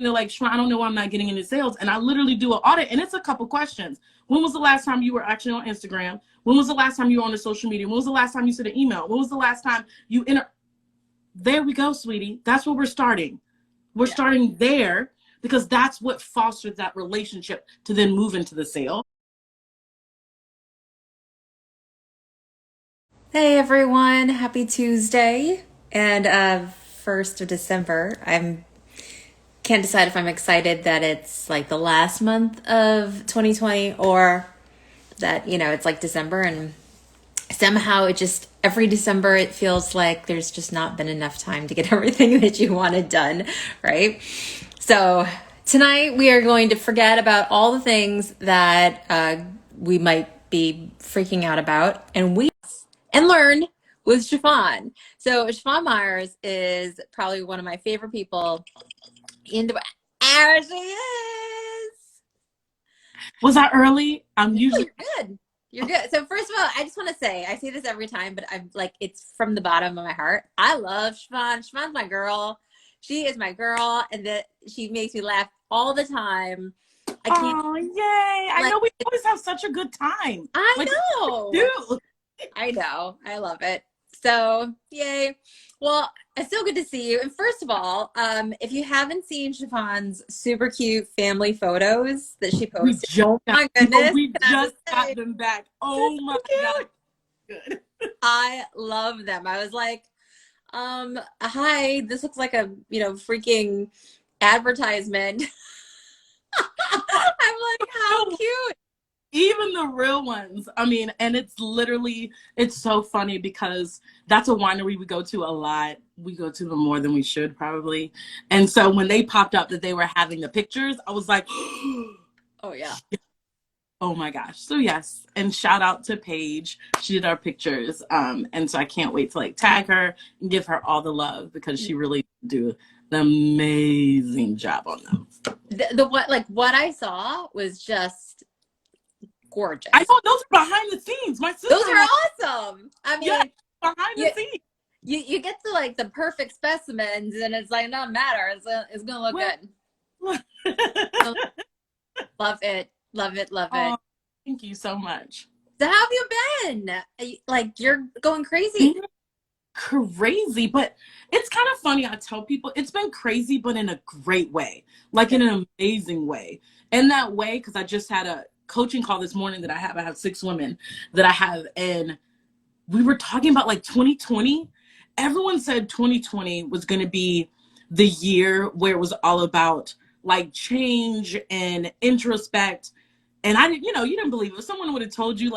they're like, "Shwan, I don't know why I'm not getting into sales." And I literally do an audit, and it's a couple questions. When was the last time you were actually on Instagram? When was the last time you were on the social media? When was the last time you sent an email? When was the last time you There we go, sweetie. That's where we're starting. We're starting there because that's what fosters that relationship to then move into the sale. Hey everyone, happy Tuesday and 1st of December. I can't decide if I'm excited that it's like the last month of 2020 or that, it's like December, and somehow every December it feels like there's just not been enough time to get everything that you wanted done, right? So tonight we are going to forget about all the things that we might be freaking out about and learn with Chiffon. So Chiffon Myers is probably one of my favorite people in the. There she is. Was I early? I'm usually You're good. You're good. So first of all, I just want to say, I say this every time, but I'm like, it's from the bottom of my heart. I love Chiffon. Chiffon's my girl. She is my girl, and that she makes me laugh all the time. I can't. Oh, yay. I know we always have such a good time. I know. Dude. I know. I love it. So, yay. Well, it's so good to see you. And first of all, if you haven't seen Chiffon's super cute family photos that she posted, oh my goodness. We just got them back. Oh my God. Good. I love them. I was like, hi, this looks like a, freaking advertisement. I'm like, how cute. Even the real ones. I mean, and it's so funny because that's a winery we go to a lot. We go to them more than we should probably. And so when they popped up that they were having the pictures, I was like, oh yeah. Oh my gosh. So yes. And shout out to Paige. She did our pictures. And so I can't wait to tag her and give her all the love because she really did an amazing job on them. What I saw was just gorgeous. I know those are behind the scenes. My sister. Those are awesome. I mean, behind the scenes. You get to the perfect specimens, and it's like, no matter. It's gonna look good. Love it. Love it. Love it. Thank you so much. So how have you been? You're going crazy. Crazy, but it's kind of funny. I tell people it's been crazy, but in a great way, in an amazing way. In that way, because I just had a coaching call this morning that I have 6 women that I have, and we were talking about 2020. Everyone said 2020 was going to be the year where it was all about change and introspect. And I didn't, you didn't believe it. If someone would have told you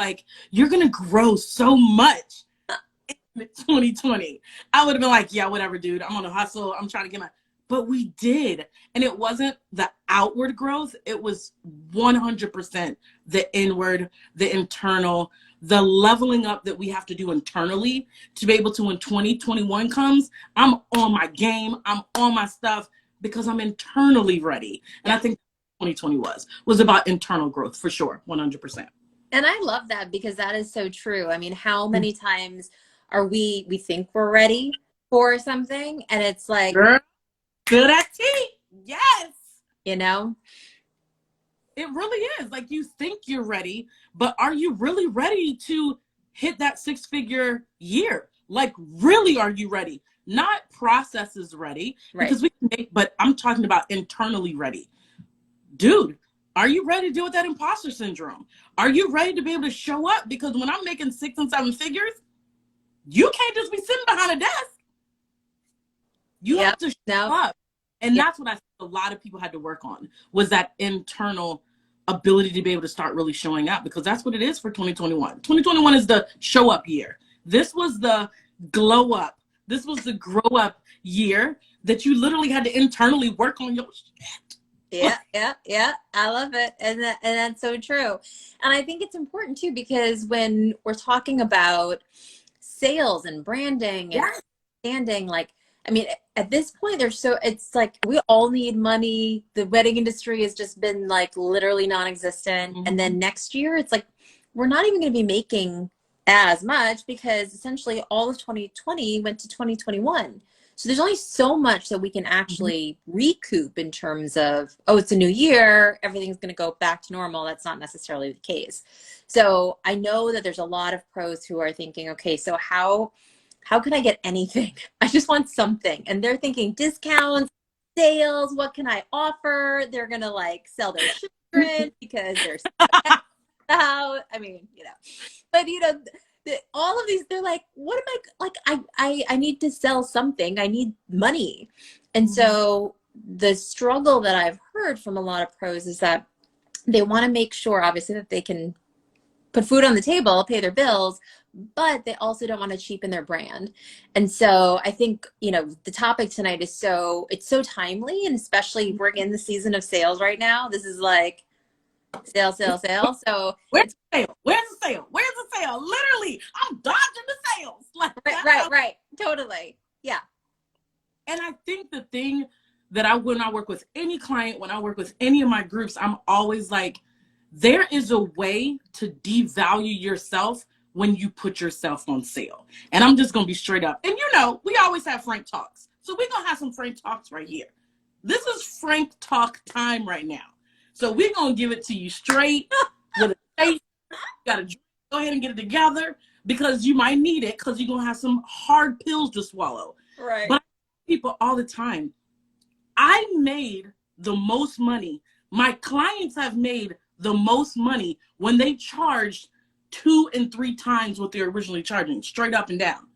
you're going to grow so much in 2020, I would have been like, yeah, whatever, dude. I'm on a hustle. I'm trying to get but we did. And it wasn't the outward growth. It was 100% the inward, the internal, the leveling up that we have to do internally to be able to, when 2021 comes, I'm on my game. I'm on my stuff because I'm internally ready. And I think 2020 was about internal growth for sure. 100%. And I love that because that is so true. I mean, how many times are we think we're ready for something and it's like, girl, good at tea. Yes. It really is. You think you're ready, but are you really ready to hit that 6-figure year? Really, are you ready? Not processes ready, right? Because we can but I'm talking about internally ready. Dude, are you ready to deal with that imposter syndrome? Are you ready to be able to show up? Because when I'm making 6 and 7 figures, you can't just be sitting behind a desk. You have to show up. And that's what I think a lot of people had to work on, was that internal ability to be able to start really showing up, because that's what it is for 2021. 2021 is the show up year. This was the glow up. This was the grow up year that you literally had to internally work on your shit. Yeah. I love it. And that's so true. And I think it's important too, because when we're talking about sales and branding and standing, I mean, at this point, it's we all need money. The wedding industry has just been literally non-existent. Mm-hmm. And then next year, it's we're not even going to be making as much because essentially all of 2020 went to 2021. So there's only so much that we can actually recoup in terms of, oh, it's a new year, everything's going to go back to normal. That's not necessarily the case. So I know that there's a lot of pros who are thinking, okay, so how can I get anything? I just want something. And they're thinking discounts, sales, what can I offer? They're going to like sell their children because they're out. I mean, but all of these, they're like, what am I like? I need to sell something. I need money. And so the struggle that I've heard from a lot of pros is that they want to make sure, obviously, that they can put food on the table, pay their bills, but they also don't want to cheapen their brand. And so I think, the topic tonight is it's so timely, and especially we're in the season of sales right now. This is like sale, sale, sale. So where's the sale? Where's the sale? Where's the sale? Literally, I'm dodging the sales. Like, right. Totally. Yeah. And I think the thing that when I work with any client, when I work with any of my groups, I'm always like, there is a way to devalue yourself when you put yourself on sale. And I'm just going to be straight up. And we always have frank talks. So we're going to have some frank talks right here. This is frank talk time right now. So we're going to give it to you straight with a face. You got to go ahead and get it together, because you might need it, because you're going to have some hard pills to swallow. Right. But people all the time, I made the most money. My clients have made the most money when they charged 2 and 3 times what they're originally charging, straight up and down.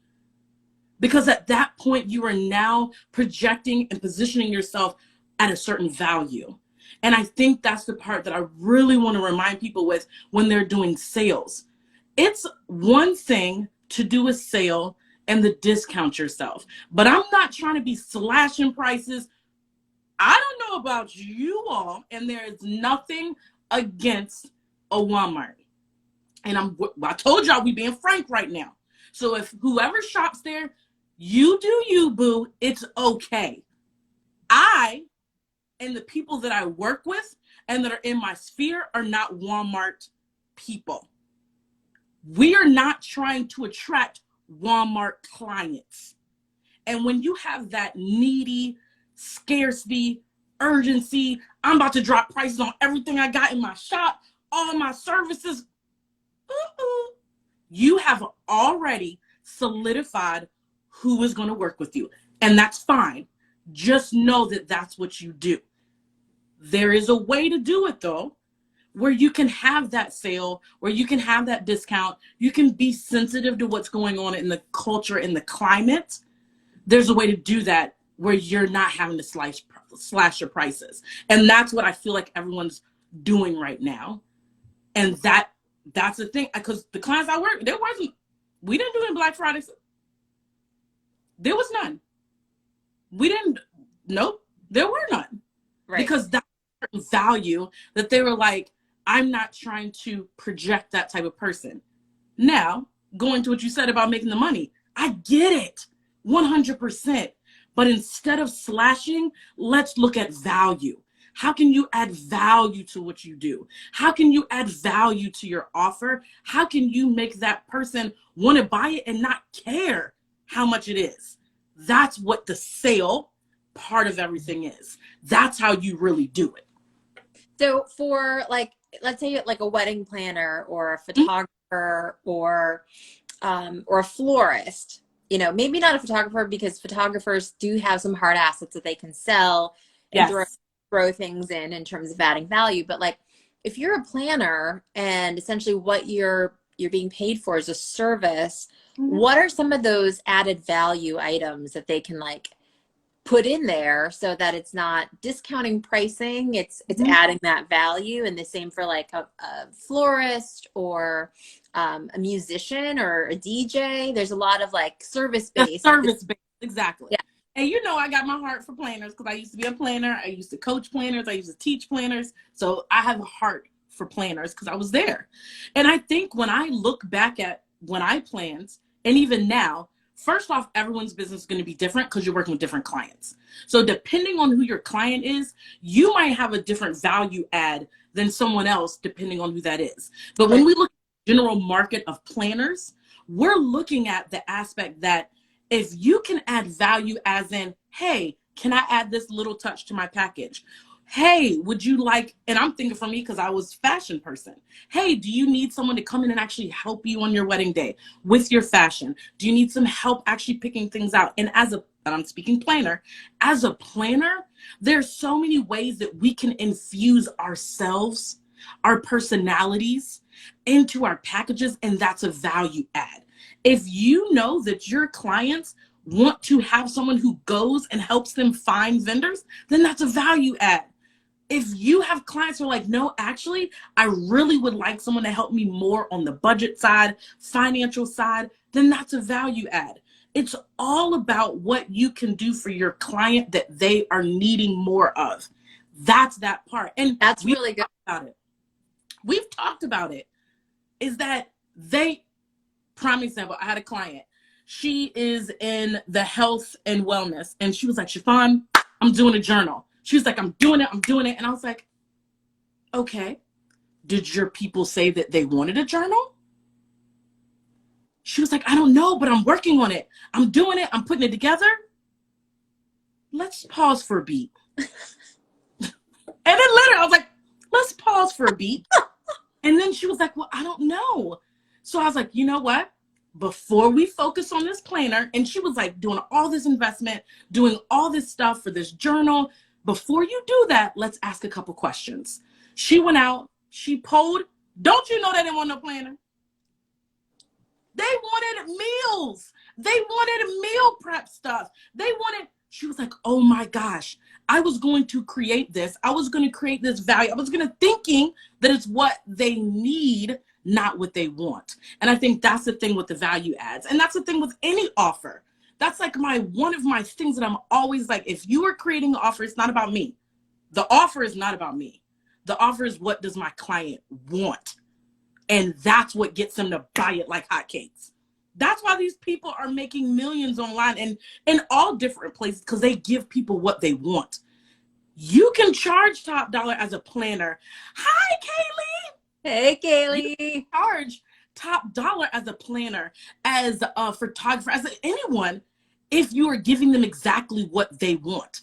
Because at that point, you are now projecting and positioning yourself at a certain value. And I think that's the part that I really want to remind people with when they're doing sales. It's one thing to do a sale and the discount yourself, but I'm not trying to be slashing prices. I don't know about you all, and there is nothing against a Walmart. And I told y'all we being frank right now. So if whoever shops there, you do you, boo. It's okay. I and the people that I work with and that are in my sphere are not Walmart people. We are not trying to attract Walmart clients. And when you have that needy, scarcity, urgency, I'm about to drop prices on everything I got in my shop, all my services, you have already solidified who is going to work with you. And that's fine. Just know that that's what you do. There is a way to do it, though, where you can have that sale, where you can have that discount. You can be sensitive to what's going on in the culture, in the climate. There's a way to do that where you're not having to slash your prices. And that's what I feel like everyone's doing right now. And that's the thing, because the clients I work, we didn't do any Black Fridays. There was none. Nope, there were none. Right. Because that's a value that they were like, I'm not trying to project that type of person. Now, going to what you said about making the money, I get it, 100%. But instead of slashing, let's look at value. How can you add value to what you do? How can you add value to your offer? How can you make that person want to buy it and not care how much it is? That's what the sale part of everything is. That's how you really do it. So for let's say like a wedding planner or a photographer or a florist, maybe not a photographer, because photographers do have some hard assets that they can sell and throw things in terms of adding value. But like, if you're a planner and essentially what you're being paid for is a service, what are some of those added value items that they can like put in there so that it's not discounting pricing, it's adding that value? And the same for like a florist or a musician or a DJ. There's a lot of like service-based. Exactly. Yeah. And I got my heart for planners because I used to be a planner. I used to coach planners. I used to teach planners. So I have a heart for planners because I was there. And I think when I look back at when I planned, and even now, first off, everyone's business is going to be different because you're working with different clients. So depending on who your client is, you might have a different value add than someone else, depending on who that is. But when we look at the general market of planners, we're looking at the aspect that If you can add value as in, hey, can I add this little touch to my package? Hey, would you like, and I'm thinking for me because I was a fashion person. Hey, do you need someone to come in and actually help you on your wedding day with your fashion? Do you need some help actually picking things out? And I'm speaking planner, as a planner, there's so many ways that we can infuse ourselves, our personalities into our packages, and that's a value add. If you know that your clients want to have someone who goes and helps them find vendors, then that's a value add. If you have clients who are like, no, actually, I really would like someone to help me more on the budget side, financial side, then that's a value add. It's all about what you can do for your client that they are needing more of. That's that part. And That's we've really good. talked about it. We've talked about it. Is that they, prime example, I had a client. She is in the health and wellness. And she was like, Chiffon, I'm doing a journal. She was like, I'm doing it. I'm doing it. And I was like, okay, did your people say that they wanted a journal? She was like, I don't know, but I'm working on it. I'm doing it. I'm putting it together. Let's pause for a beat. And then later I was like, let's pause for a beat. And then she was like, well, I don't know. So I was like, you know what? Before we focus on this planner, and she was like doing all this investment, doing all this stuff for this journal. Before you do that, let's ask a couple questions. She went out, she polled. Don't you know they didn't want no planner? They wanted meals. They wanted meal prep stuff. She was like, oh my gosh, I was going to create this. I was going to create this value. I was going to thinking that it's what they need, not what they want. And I think that's the thing with the value adds. And that's the thing with any offer. That's like one of my things that I'm always like, if you are creating an offer, it's not about me. The offer is not about me. The offer is what does my client want? And that's what gets them to buy it like hotcakes. That's why these people are making millions online and in all different places, because they give people what they want. You can charge top dollar as a planner. Hi, Kaylee. Hey, You Kaylee. can charge top dollar as a planner, as a photographer, as anyone, if you are giving them exactly what they want.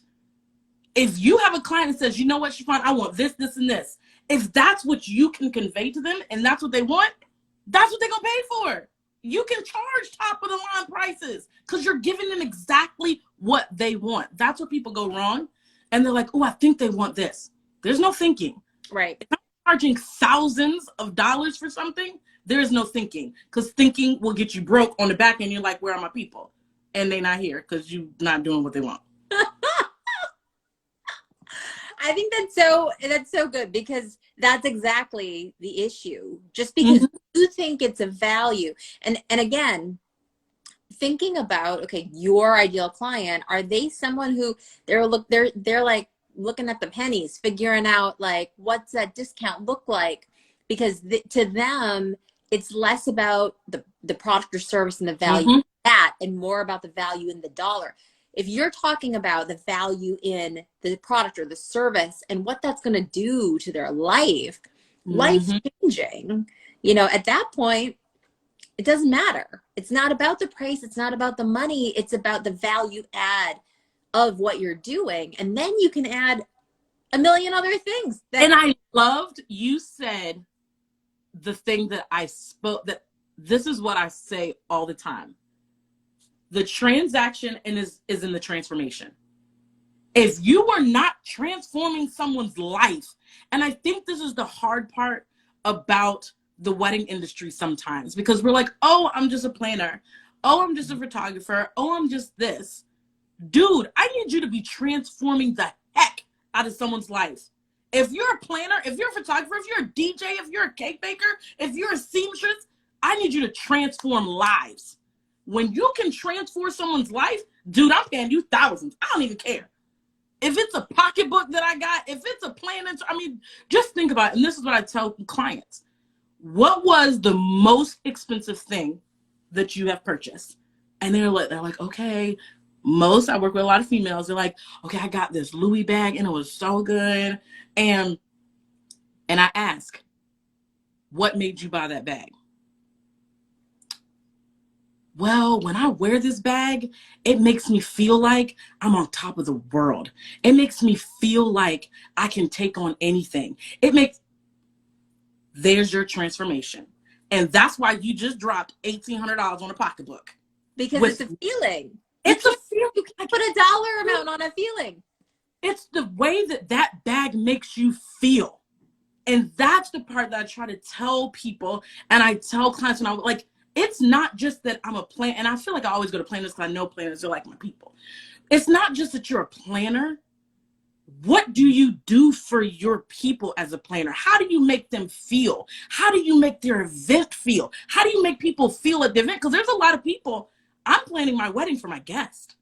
If you have a client that says, you know what, Chiffon, I want this, this, and this. If that's what you can convey to them and that's what they want, that's what they're going to pay for. You can charge top of the line prices because you're giving them exactly what they want. That's where people go wrong. And they're like, oh, I think they want this. There's no thinking. Right. If I'm charging thousands of dollars for something, there is no thinking, because thinking will get you broke on the back end. You're like, where are my people? And they're not here because you're not doing what they want. I think that's so good, because that's exactly the issue. Just because you think it's a value, and again, thinking about, okay, your ideal client, are they someone who they're like looking at the pennies, figuring out like what's that discount look like? Because to them, it's less about the product or service and the value of that, and more about the value in the dollar. If you're talking about the value in the product or the service and what that's going to do to their life changing, at that point, it doesn't matter. It's not about the price. It's not about the money. It's about the value add of what you're doing. And then you can add a million other things. And I loved you said the thing that I spoke, that this is what I say all the time. The transaction is in the transformation. If you are not transforming someone's life, and I think this is the hard part about the wedding industry sometimes, because we're like, oh, I'm just a planner. Oh, I'm just a photographer. Oh, I'm just this. Dude, I need you to be transforming the heck out of someone's life. If you're a planner, if you're a photographer, if you're a DJ, if you're a cake baker, if you're a seamstress, I need you to transform lives. When you can transform someone's life, dude, I'm paying you thousands. I don't even care. If it's a pocketbook that I got, if it's a plan, just think about it. And this is what I tell clients. What was the most expensive thing that you have purchased? And they're like, okay, I work with a lot of females. They're like, okay, I got this Louis bag and it was so good. And I ask, what made you buy that bag? well, when I wear this bag, it makes me feel like I'm on top of the world. It makes me feel like I can take on anything. There's your transformation. And that's why you just dropped $1,800 on a pocketbook. Because it's With a feeling. It's a feeling. You can't Like, put a dollar amount on a feeling. it's the way that that bag makes you feel. And that's the part that I try to tell people. And I tell clients when I like, it's not just that I'm a plan. And I feel like I always go to planners because I know planners are like my people. It's not just that you're a planner. What do you do for your people as a planner? How do you make them feel? How do you make their event feel? How do you make people feel at the event? Because there's a lot of people, I'm planning my wedding for my guest.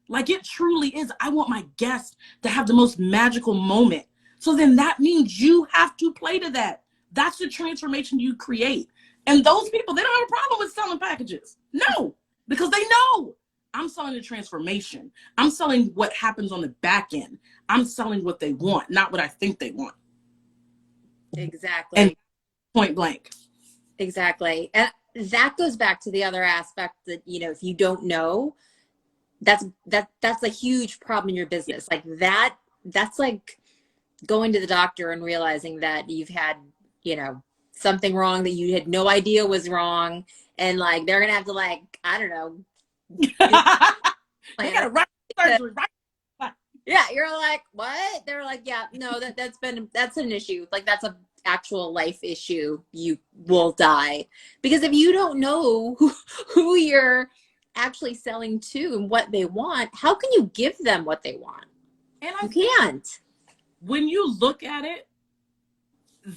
Like, it truly is. I want my guest to have the most magical moment. So then that means you have to play to that. That's the transformation you create. And those people, they don't have a problem with selling packages. No, because they know I'm selling the transformation. I'm selling what happens on the back end. I'm selling what they want, not what I think they want. Exactly. And point blank. Exactly. And that goes back to the other aspect that, you know, if you don't know, that's a huge problem in your business. Like that's like going to the doctor and realizing that you've had, you know, something wrong that you had no idea was wrong. And like, they're going to have to, like, I don't know. They got to write surgery, right? Yeah. You're like, what? They're like, yeah, no, that's an issue. Like, that's a actual life issue. You will die. Because if you don't know who you're actually selling to and what they want, how can you give them what they want? And You can't. When you look at it,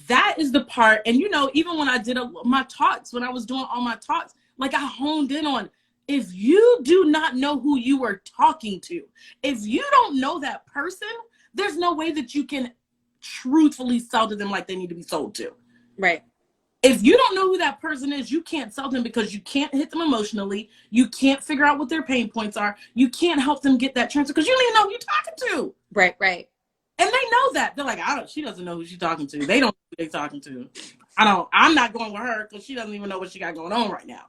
that is the part. And, you know, even when I did my talks, when I was doing all my talks, like, I honed in on, if you do not know who you are talking to, if you don't know that person, there's no way that you can truthfully sell to them like they need to be sold to. Right. If you don't know who that person is, you can't sell them because you can't hit them emotionally. You can't figure out what their pain points are. You can't help them get that transfer because you don't even know who you're talking to. Right, right. And they know that. They're like, she doesn't know who she's talking to. They don't know who they're talking to. I'm not going with her because she doesn't even know what she got going on right now.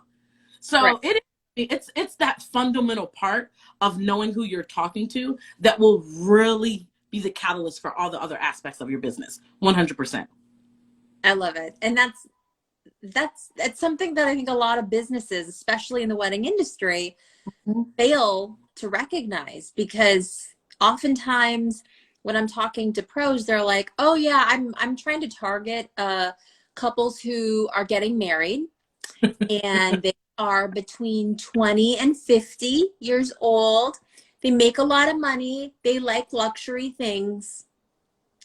So right. It's that fundamental part of knowing who you're talking to that will really be the catalyst for all the other aspects of your business. 100%. I love it. And that's something that I think a lot of businesses, especially in the wedding industry, fail to recognize, because oftentimes when I'm talking to pros, they're like, oh yeah, I'm trying to target couples who are getting married and they are between 20 and 50 years old. They make a lot of money. They like luxury things.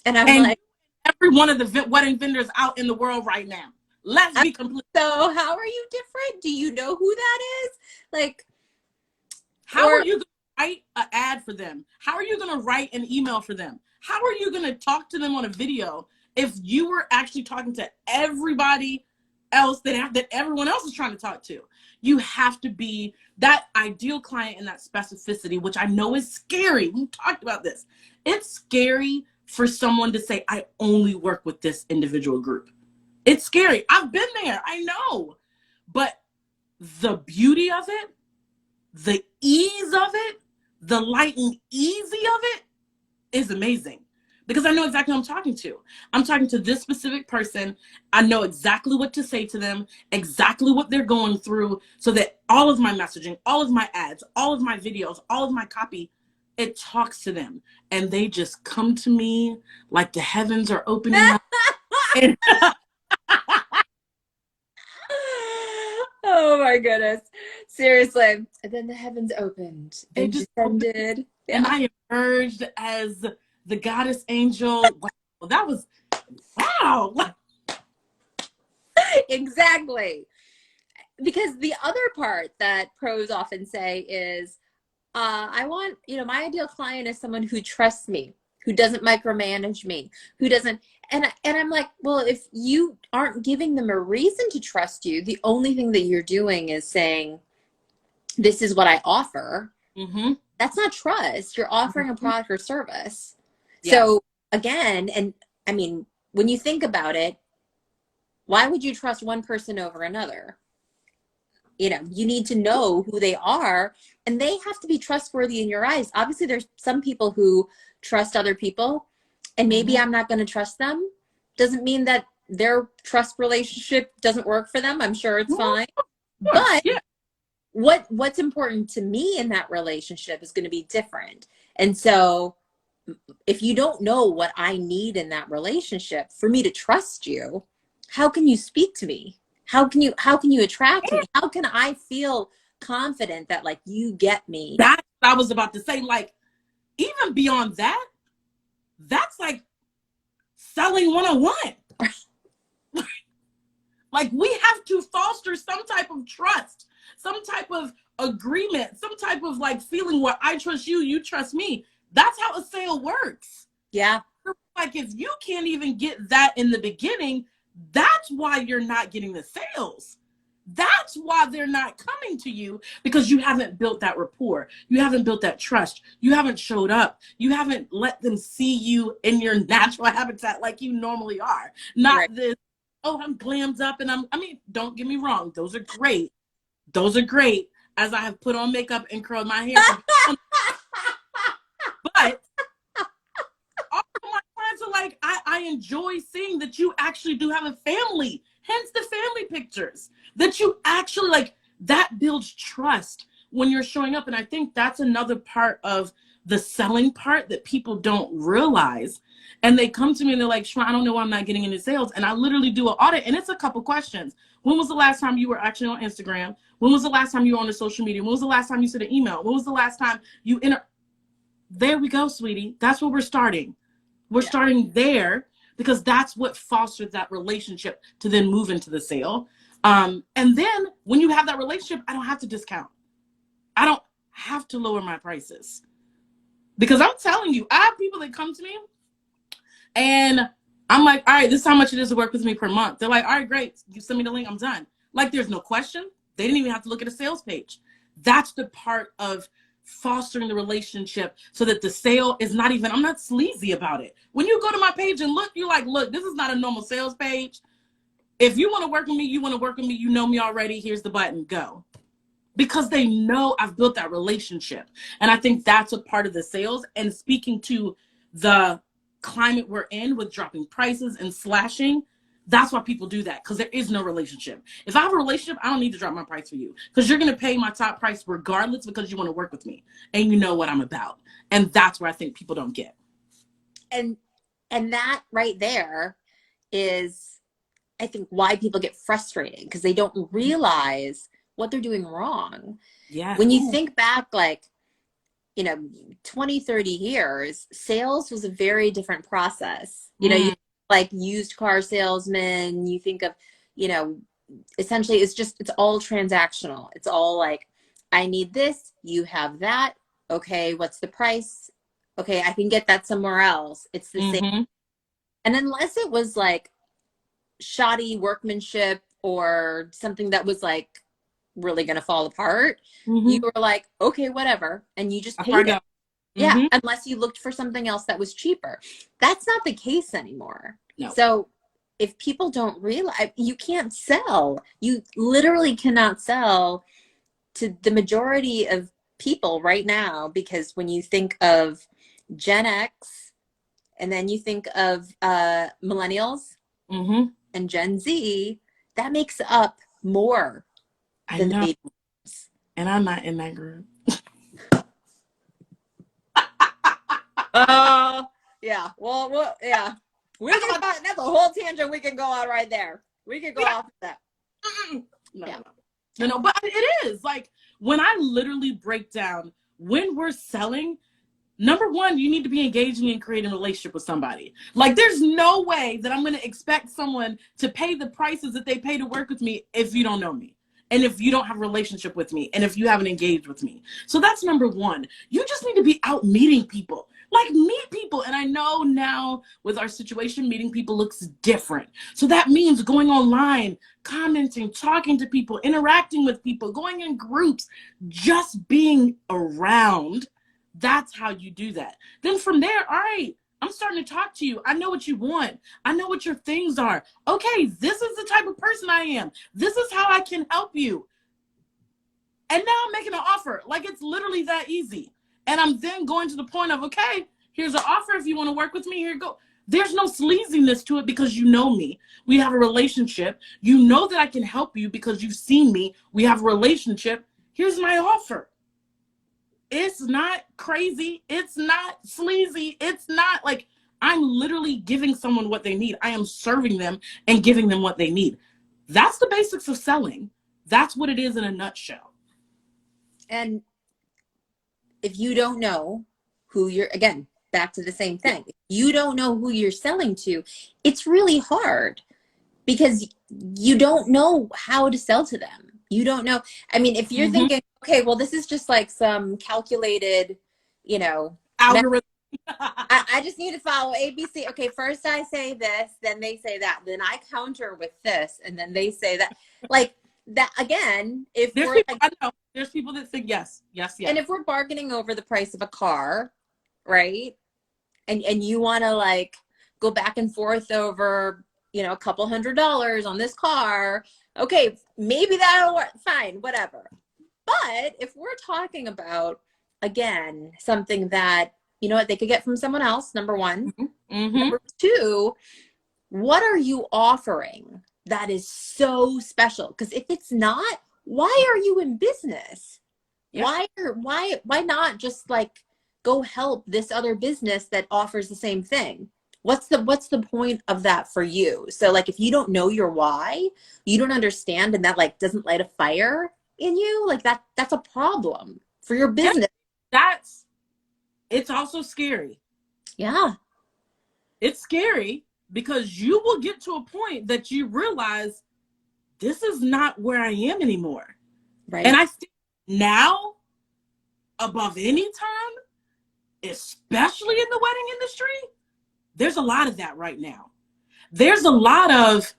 And I'm like, every one of the wedding vendors out in the world right now. Let's be complete. So how are you different? Do you know who that is? Like, how are you going to write an ad for them? How are you going to write an email for them? How are you going to talk to them on a video if you were actually talking to everybody else that everyone else is trying to talk to? You have to be that ideal client and that specificity, which I know is scary. We talked about this. It's scary for someone to say, I only work with this individual group. It's scary. I've been there. I know. But the beauty of it, the ease of it, the light and easy of it is amazing. Because I know exactly who I'm talking to. I'm talking to this specific person. I know exactly what to say to them, exactly what they're going through, so that all of my messaging, all of my ads, all of my videos, all of my copy, it talks to them. And they just come to me like the heavens are opening up. And oh my goodness. Seriously. And then the heavens opened and descended. Yeah. And I emerged as the goddess angel. Wow, that was, wow. Exactly. Because the other part that pros often say is, I want, you know, my ideal client is someone who trusts me, who doesn't micromanage me, who doesn't, and I'm like, well, if you aren't giving them a reason to trust you, the only thing that you're doing is saying, this is what I offer. Mm-hmm. That's not trust. You're offering a product or service. Yes. So again, and I mean, when you think about it, why would you trust one person over another? You need to know who they are, and they have to be trustworthy in your eyes. Obviously, there's some people who trust other people, and maybe Mhm. I'm not going to trust them. Doesn't mean that their trust relationship doesn't work for them. I'm sure it's Well, fine. of course, But yeah. what's important to me in that relationship is going to be different. And so if you don't know what I need in that relationship for me to trust you, how can you speak to me? How can you attract me? How can I feel confident that like you get me? That's what I was about to say. Like, even beyond that, that's like selling 101. Like, we have to foster some type of trust, some type of agreement, some type of like feeling where I trust you, you trust me. That's how a sale works. Yeah. Like, if you can't even get that in the beginning, that's why you're not getting the sales. That's why they're not coming to you, because you haven't built that rapport. You haven't built that trust. You haven't showed up. You haven't let them see you in your natural habitat like you normally are. Right. Not this, oh, I'm glammed up and I mean, don't get me wrong. Those are great. Those are great, as I have put on makeup and curled my hair for but all of my friends are like, I enjoy seeing that you actually do have a family, hence the family pictures. That you actually like, that builds trust when you're showing up. And I think that's another part of the selling part that people don't realize. And they come to me and they're like, Shwa, I don't know why I'm not getting into sales. And I literally do an audit, and it's a couple questions. When was the last time you were actually on Instagram? When was the last time you were on the social media? When was the last time you sent an email? When was the last time you there we go, sweetie. That's where we're starting. We're Yeah. starting there, because that's what fosters that relationship to then move into the sale. And then when you have that relationship, I don't have to discount. I don't have to lower my prices, because I'm telling you, I have people that come to me and I'm like, all right, this is how much it is to work with me per month. They're like, all right, great. You send me the link, I'm done. Like, there's no question. They didn't even have to look at a sales page. That's the part of fostering the relationship, so that the sale is not even, I'm not sleazy about it. When you go to my page and look, you're like, look, this is not a normal sales page. If you want to work with me, you want to work with me, you know me already. Here's the button, go. Because they know I've built that relationship. And I think that's a part of the sales. And speaking to the climate we're in with dropping prices and slashing, that's why people do that, because there is no relationship. If I have a relationship, I don't need to drop my price for you, because you're going to pay my top price regardless, because you want to work with me and you know what I'm about. And that's where I think people don't get. And that right there is, I think, why people get frustrated, because they don't realize what they're doing wrong. Yes. When you think back, like, 20, 30 years, sales was a very different process. You Mm, like used car salesmen, you think of, essentially it's all transactional. It's all like, I need this, you have that. Okay, what's the price? Okay, I can get that somewhere else. It's the same. mm-hmm, And unless it was like shoddy workmanship or something that was like really going to fall apart, you mm-hmm. were like, okay, whatever. And you just I paid find it. out. Yeah, Mm-hmm. unless you looked for something else that was cheaper. That's not the case anymore. No. So if people don't realize, you can't sell. You literally cannot sell to the majority of people right now, because when you think of Gen X and then you think of millennials Mm-hmm. and Gen Z, that makes up more I than the know. baby. And I'm not in that group. Yeah. Well, yeah. We can. That's a whole tangent we can go on right there. We could go Yeah. off of that. No, Yeah. no, no, no. But it is like, when I literally break down, when we're selling, number one, you need to be engaging and creating a relationship with somebody. Like, there's no way that I'm going to expect someone to pay the prices that they pay to work with me if you don't know me. And if you don't have a relationship with me, and if you haven't engaged with me. So that's number one. You just need to be out meeting people. Like, meet people. And I know now with our situation, meeting people looks different. So that means going online, commenting, talking to people, interacting with people, going in groups, just being around. That's how you do that. Then from there, all right, I'm starting to talk to you. I know what you want. I know what your things are. Okay, this is the type of person I am. This is how I can help you. And now I'm making an offer. Like, it's literally that easy. And I'm then going to the point of, okay, here's an offer. If you want to work with me, here you go. There's no sleaziness to it because you know me. We have a relationship. You know that I can help you because you've seen me. We have a relationship. Here's my offer. It's not crazy. It's not sleazy. It's not like I'm literally giving someone what they need. I am serving them and giving them what they need. That's the basics of selling. That's what it is in a nutshell. And if you don't know who you're, again, back to the same thing. If you don't know who you're selling to, it's really hard because you don't know how to sell to them. You don't know. I mean, if you're thinking, okay, well, this is just like some calculated, you know, Algorithm. I just need to follow ABC. Okay, first I say this, then they say that, then I counter with this, and then they say that. Like that again, if There's we're people, like, I know. There's people that think yes, yes, yes. and if we're bargaining over the price of a car, right? And you want to like go back and forth over, you know, a couple $100 on this car, okay, maybe that'll work, fine, whatever. But if we're talking about, again, something that, you know what, they could get from someone else, number one. Number two, what are you offering that is so special? Because if it's not, why are you in business? Yeah. Why not just like go help this other business that offers the same thing? What's the point of that for you? So like if you don't know your why, you don't understand, and that like doesn't light a fire in you, like that's a problem for your business. It's also scary. Yeah. It's scary because you will get to a point that you realize this is not where I am anymore. Right. And I think now, above any time, especially in the wedding industry, there's a lot of that right now. There's a lot of,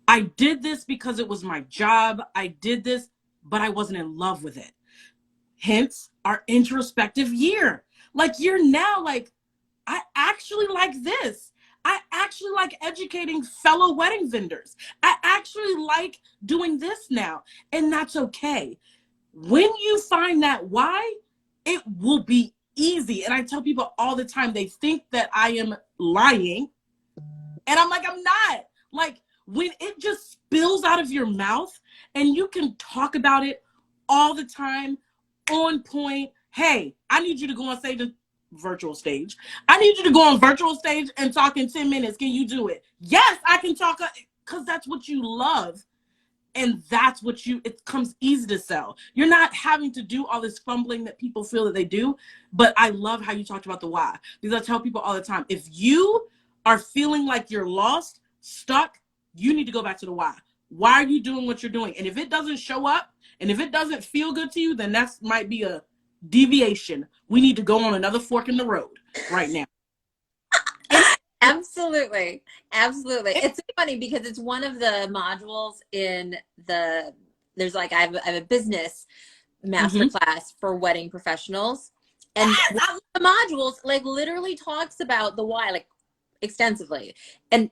I did this because it was my job. I did this, but I wasn't in love with it. Hence our introspective year. Like you're now like, I actually like this. I actually like educating fellow wedding vendors. I actually like doing this now. And that's okay. When you find that why, it will be easy. And I tell people all the time, they think that I am lying. And I'm like, I'm not. Like when it just spills out of your mouth and you can talk about it all the time, on point. Hey, I need you to go on stage, virtual stage. I need you to go on virtual stage and talk in 10 minutes. Can you do it? Yes, I can talk because that's what you love. And that's what it comes easy to sell. You're not having to do all this fumbling that people feel that they do. But I love how you talked about the why. Because I tell people all the time, if you are feeling like you're lost, stuck, you need to go back to the why. Why are you doing what you're doing? And if it doesn't show up, and if it doesn't feel good to you, then that might be a deviation. We need to go on another fork in the road right now. Absolutely. Absolutely. It's funny because it's one of the modules in there's like, I have a business masterclass for wedding professionals. And one of the modules like literally talks about the why, like extensively. And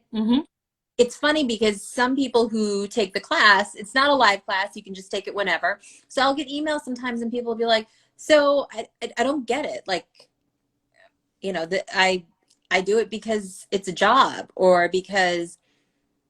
it's funny because some people who take the class, it's not a live class. You can just take it whenever. So I'll get emails sometimes and people will be like, so I don't get it. Like, you know, that I do it because it's a job, or because,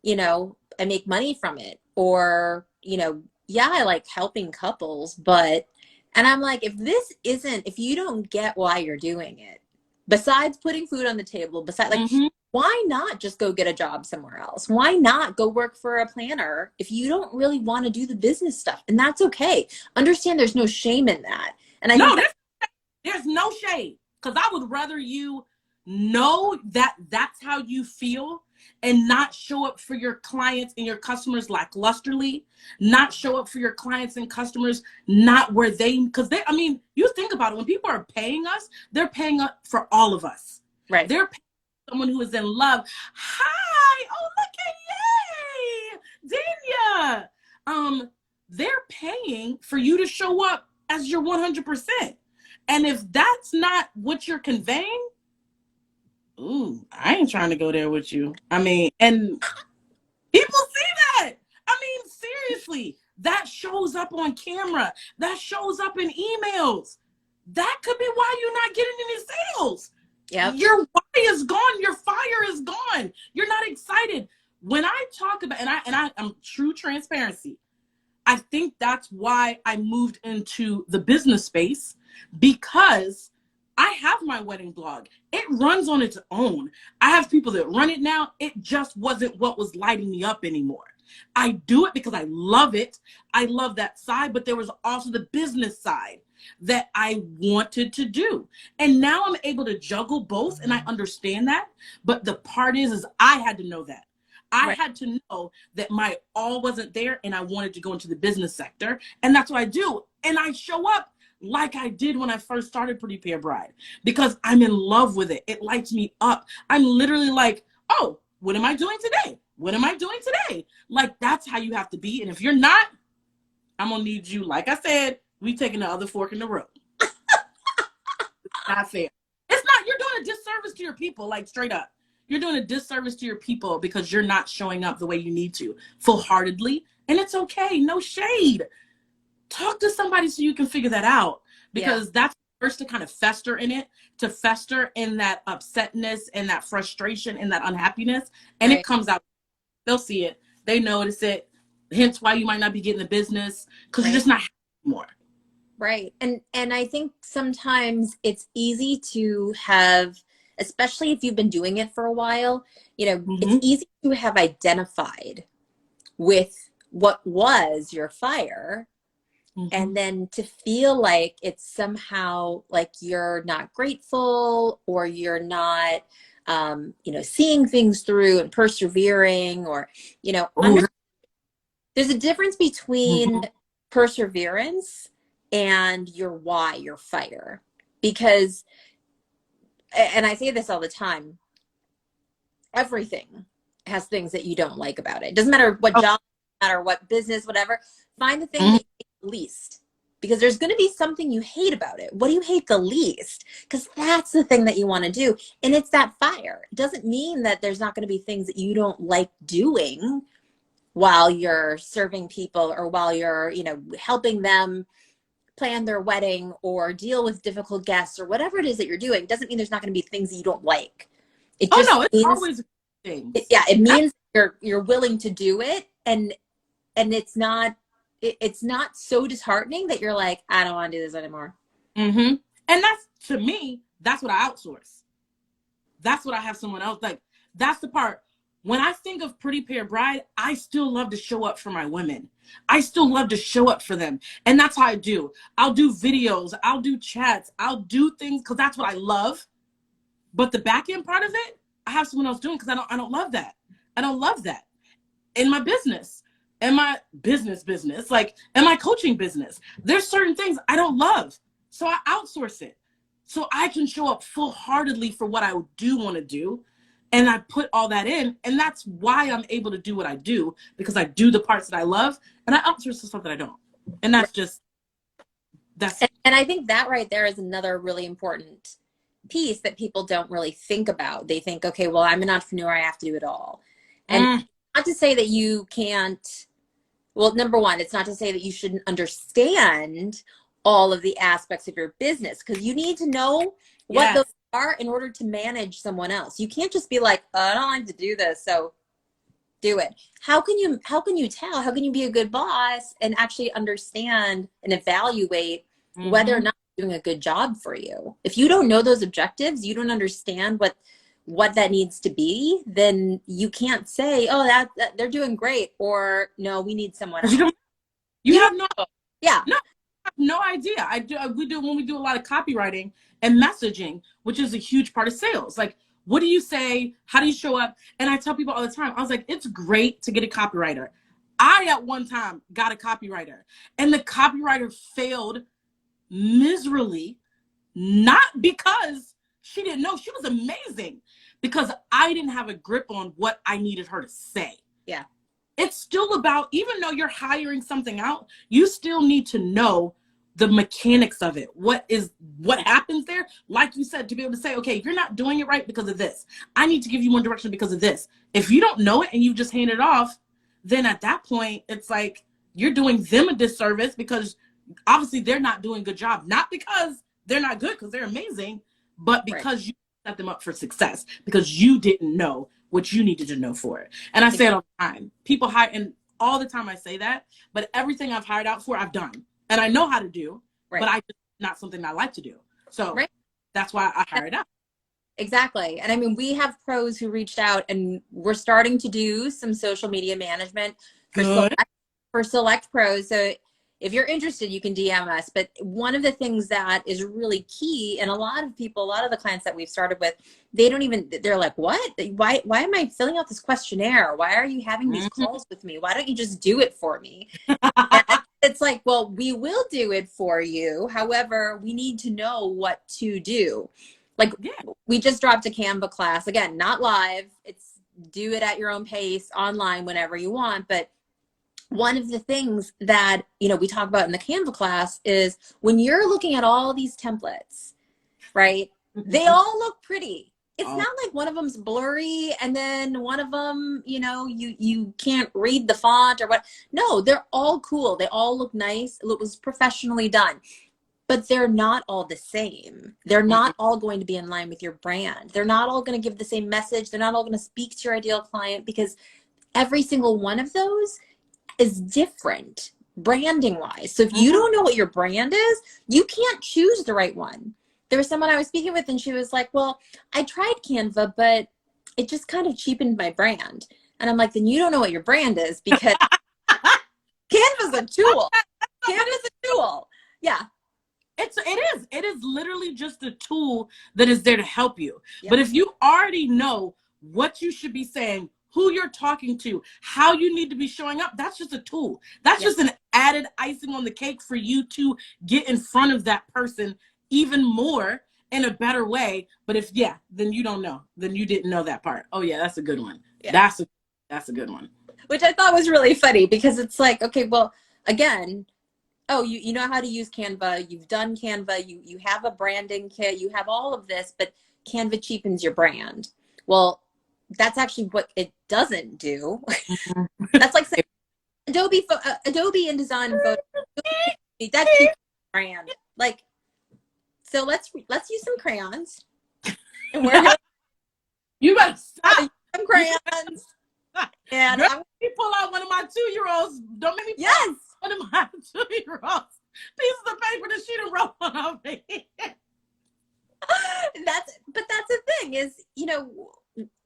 you know, I make money from it, or, you know, yeah, I like helping couples, but, and I'm like, if you don't get why you're doing it, besides putting food on the table, besides like, why not just go get a job somewhere else? Why not go work for a planner if you don't really want to do the business stuff? And that's okay. Understand there's no shame in that. And I think there's no shame, because I would rather you know that that's how you feel and not show up for your clients and your customers lacklusterly, not show up for your clients and customers not where because I mean, you think about it, when people are paying us, they're paying us for all of us. Right. They're paying someone who is in love. Hi, oh look at Dania. They're paying for you to show up as your 100%. And if that's not what you're conveying, ooh, I ain't trying to go there with you. I mean, and people see that. I mean, seriously, that shows up on camera, that shows up in emails. That could be why you're not getting any sales. Yep. Your why is gone. Your fire is gone. You're not excited. When I talk about, I'm true transparency. I think that's why I moved into the business space, because I have my wedding blog. It runs on its own. I have people that run it now. It just wasn't what was lighting me up anymore. I do it because I love it. I love that side, but there was also the business side that I wanted to do. And now I'm able to juggle both, and I understand that. But the part is I had to know that. I had to know that my all wasn't there, and I wanted to go into the business sector. And that's what I do. And I show up like I did when I first started Pretty Pear Bride, because I'm in love with it. It lights me up. I'm literally like, oh, what am I doing today? What am I doing today? Like, that's how you have to be. And if you're not, I'm going to need you. Like I said, we taking the other fork in the road. It's not fair. It's not. You're doing a disservice to your people, like straight up. You're doing a disservice to your people because you're not showing up the way you need to, full-heartedly. And it's okay. No shade. Talk to somebody so you can figure that out, because that's first to kind of fester in it, to fester in that upsetness and that frustration and that unhappiness. And it comes out. They'll see it. They notice it. Hence why you might not be getting the business, because you're just not happy anymore. Right. And I think sometimes it's easy to have, especially if you've been doing it for a while, you know, it's easy to have identified with what was your fire, and then to feel like it's somehow like you're not grateful, or you're not, you know, seeing things through and persevering, or, you know, there's a difference between perseverance and your why, your fire. Because, and I say this all the time, everything has things that you don't like about it. Doesn't matter what job, doesn't matter what business, whatever. Find the thing that you hate the least, because there's going to be something you hate about it. What do you hate the least? Because that's the thing that you want to do. And it's that fire. It doesn't mean that there's not going to be things that you don't like doing while you're serving people, or while you're, you know, helping them plan their wedding or deal with difficult guests, or whatever it is that you're doing. It doesn't mean there's not going to be things that you don't like. It just it's always things. It means you're willing to do it, and it's not so disheartening that you're like, I don't want to do this anymore. And that's, to me, that's what I outsource. That's what I have someone else. Like, that's the part. When I think of Pretty Pear Bride, I still love to show up for my women. I still love to show up for them. And that's how I do. I'll do videos. I'll do chats. I'll do things because that's what I love. But the back end part of it, I have someone else doing, because I don't love that. I don't love that. In my business, in my business, like in my coaching business, there's certain things I don't love. So I outsource it, so I can show up full-heartedly for what I do want to do. And I put all that in, and that's why I'm able to do what I do, because I do the parts that I love, and I outsource the stuff that I don't. And that's just, that's. And I think that right there is another really important piece that people don't really think about. They think, okay, well, I'm an entrepreneur, I have to do it all. And not to say that you can't, well, number one, it's not to say that you shouldn't understand all of the aspects of your business, because you need to know what those are in order to manage someone else. You can't just be like, oh, I don't like to do this, so do it. How can you tell? How can you be a good boss and actually understand and evaluate whether or not you're doing a good job for you? If you don't know those objectives, you don't understand what that needs to be, then you can't say, oh, that they're doing great, or no, we need someone else. You have no idea. We do when we do a lot of copywriting and messaging, which is a huge part of sales. Like, what do you say? How do you show up? And I tell people all the time, I was like, it's great to get a copywriter. I, at one time, got a copywriter, and the copywriter failed miserably, not because she didn't know. She was amazing, because I didn't have a grip on what I needed her to say. Yeah. It's still about, even though you're hiring something out, you still need to know the mechanics of it. What happens there? Like you said, to be able to say, okay, you're not doing it right because of this. I need to give you more direction because of this. If you don't know it and you just hand it off, then at that point, it's like, you're doing them a disservice because obviously they're not doing a good job. Not because they're not good, because they're amazing, but because you set them up for success because you didn't know what you needed to know for it. And I say it all the time. People hire, and all the time I say that, but everything I've hired out for, I've done. And I know how to do, but I just not something I like to do. So that's why I hired out. Exactly. And I mean, we have pros who reached out, and we're starting to do some social media management for select pros. So if you're interested, you can DM us. But one of the things that is really key, and a lot of the clients that we've started with, they're like, what? Why am I filling out this questionnaire? Why are you having these calls with me? Why don't you just do it for me? And it's like, well, we will do it for you. However, we need to know what to do. Like, we just dropped a Canva class, again, not live. It's do it at your own pace online whenever you want. But one of the things that, we talk about in the Canva class is when you're looking at all these templates, right? They all look pretty. It's not like one of them's blurry and then one of them, you can't read the font or what. No, they're all cool. They all look nice. It was professionally done. But they're not all the same. They're not all going to be in line with your brand. They're not all going to give the same message. They're not all going to speak to your ideal client, because every single one of those is different branding wise. So if you don't know what your brand is, you can't choose the right one. There was someone I was speaking with, and she was like, well, I tried Canva, but it just kind of cheapened my brand. And I'm like, then you don't know what your brand is, because Canva's a tool. Canva's a tool. Yeah. It is literally just a tool that is there to help you. Yep. But if you already know what you should be saying, who you're talking to, how you need to be showing up, that's just a tool. That's just an added icing on the cake for you to get in front of that person even more in a better way. But if, then you don't know, then you didn't know that part. Oh yeah, that's a good one. Yeah. That's a good one. Which I thought was really funny, because it's like, okay, well, again, oh, you know how to use Canva, you've done Canva, you have a branding kit, you have all of this, but Canva cheapens your brand. Well, that's actually what it doesn't do. That's like saying Adobe InDesign and Photo, that cheapens your brand. Like, so let's use some crayons. And you better stop. Some crayons. And I'm gonna pull out one of my 2-year-olds. Don't make me one of my 2-year-olds pieces of paper that she done wrote on me. That's the thing is,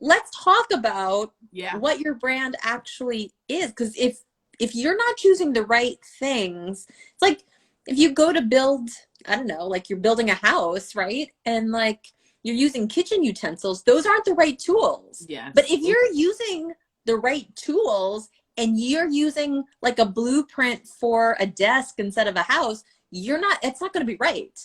let's talk about what your brand actually is. Because if you're not choosing the right things, it's like if you go to build, I don't know, like you're building a house, right? And like you're using kitchen utensils, those aren't the right tools. Yes. But if you're using the right tools and you're using like a blueprint for a desk instead of a house, it's not going to be right.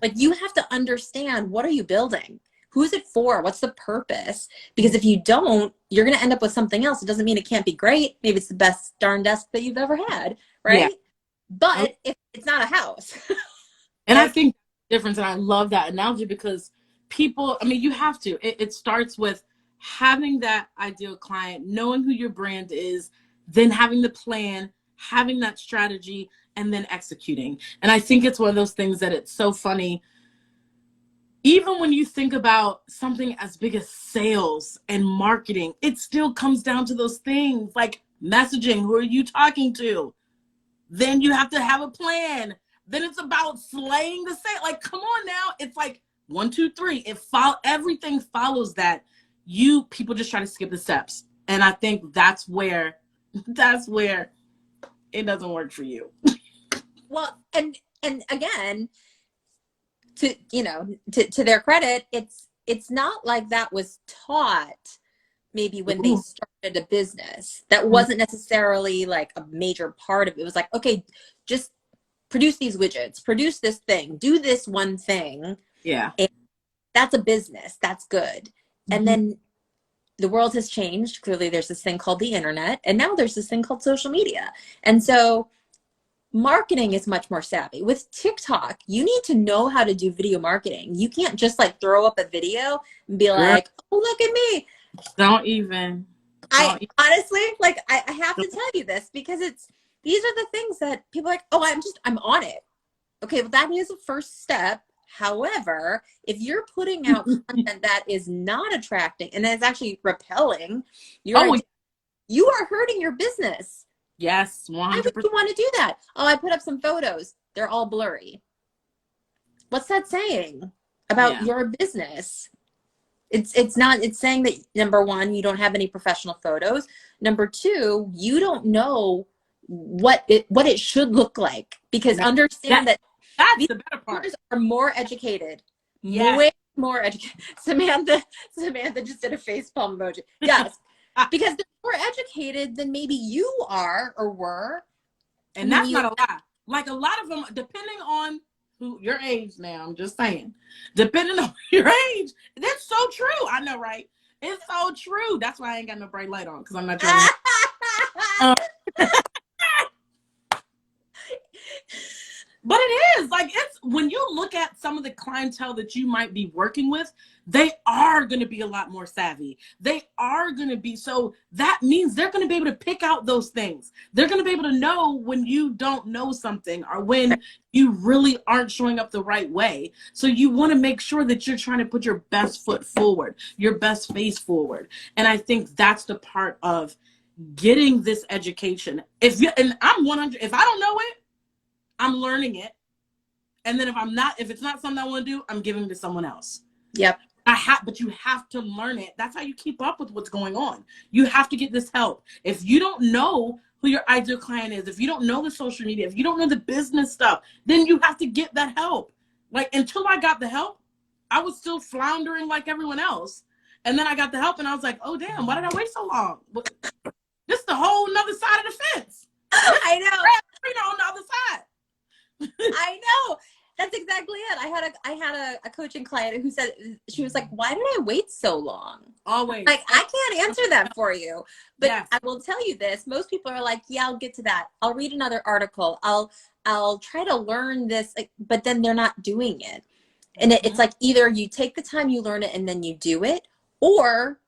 Like, you have to understand, what are you building? Who's it for? What's the purpose? Because if you don't, you're going to end up with something else. It doesn't mean it can't be great. Maybe it's the best darn desk that you've ever had, right? Yeah. But if it's not a house. And I think the difference, and I love that analogy, because people, I mean, you have to. It starts with having that ideal client, knowing who your brand is, then having the plan, having that strategy, and then executing. And I think it's one of those things that it's so funny. Even when you think about something as big as sales and marketing, it still comes down to those things like messaging. Who are you talking to? Then you have to have a plan. Then it's about slaying the sale. Like, come on now. It's like 1, 2, 3. Everything follows that. People just try to skip the steps. And I think that's where it doesn't work for you. Well, and again, to their credit, it's not like that was taught maybe when they started a business. That wasn't necessarily like a major part of it. It was like, okay, just produce these widgets, produce this thing, do this one thing. Yeah. And that's a business. That's good. And then the world has changed. Clearly there's this thing called the internet, and now there's this thing called social media. And so marketing is much more savvy. With TikTok, you need to know how to do video marketing. You can't just like throw up a video and be like, oh, look at me. Don't even. Honestly, like, I have to tell you this, because these are the things that people are like, oh, I'm on it. Okay, well, that is a first step. However, if you're putting out content that is not attracting and that is actually repelling, Oh, you are hurting your business. yes, Why would 100%. you want to do that? Oh, I put up some photos. They're all blurry. What's that saying about Yeah. your business? It's not, it's saying that, number one, you don't have any professional photos. Number two, you don't know what it should look like, because That, understand that that that's these the better part. creators are more educated, Yes. way more educated. Samantha just did a facepalm emoji. Yes, because they're more educated than maybe you are or were And when that's you. not a lie. Like a lot of them, depending on your age now, I'm just saying, depending on your age, that's so true. I know, right? It's so true. That's why I ain't got no bright light on, because I'm not trying to. Um, But it is like, it's when you look at some of the clientele that you might be working with, they are going to be a lot more savvy. They are going to be, so that means they're going to be able to pick out those things. They're going to be able to know when you don't know something or when you really aren't showing up the right way. So you want to make sure that you're trying to put your best foot forward, your best face forward. And I think that's the part of getting this education. And I'm 100, if I don't know it, I'm learning it. And then if it's not something I want to do, I'm giving it to someone else. Yep. But you have to learn it. That's how you keep up with what's going on. You have to get this help. If you don't know who your ideal client is, if you don't know the social media, if you don't know the business stuff, then you have to get that help. Like, until I got the help, I was still floundering like everyone else. And then I got the help and I was like, oh damn, why did I wait so long? This is the whole nother side of the fence. I know. On the other side. I know. That's exactly it. I had a coaching client who said, she was like, why did I wait so long? Always. Like, I can't answer that for you. But yes. I will tell you this. Most people are like, yeah, I'll get to that. I'll read another article. I'll try to learn this, but then they're not doing it. And it's like, either you take the time, you learn it, and then you do it, or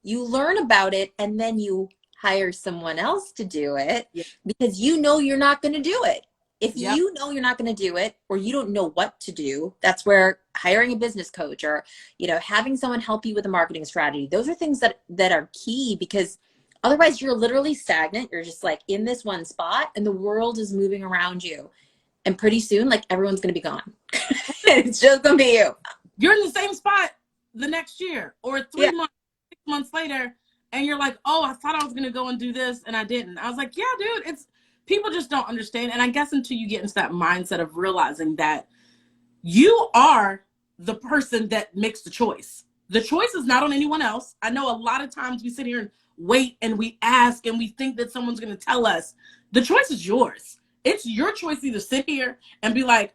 you learn about it and then you hire someone else to do it, because you know you're not going to do it. If you know you're not going to do it, or you don't know what to do, that's where hiring a business coach or, having someone help you with a marketing strategy, those are things that are key, because otherwise you're literally stagnant. You're just like in this one spot and the world is moving around you. And pretty soon, like, everyone's going to be gone. It's just going to be you. You're in the same spot the next year or 3 months, 6 months later. And you're like, oh, I thought I was going to go and do this and I didn't. I was like, yeah, dude, people just don't understand. And I guess until you get into that mindset of realizing that you are the person that makes the choice. The choice is not on anyone else. I know a lot of times we sit here and wait and we ask and we think that someone's going to tell us. The choice is yours. It's your choice to either sit here and be like,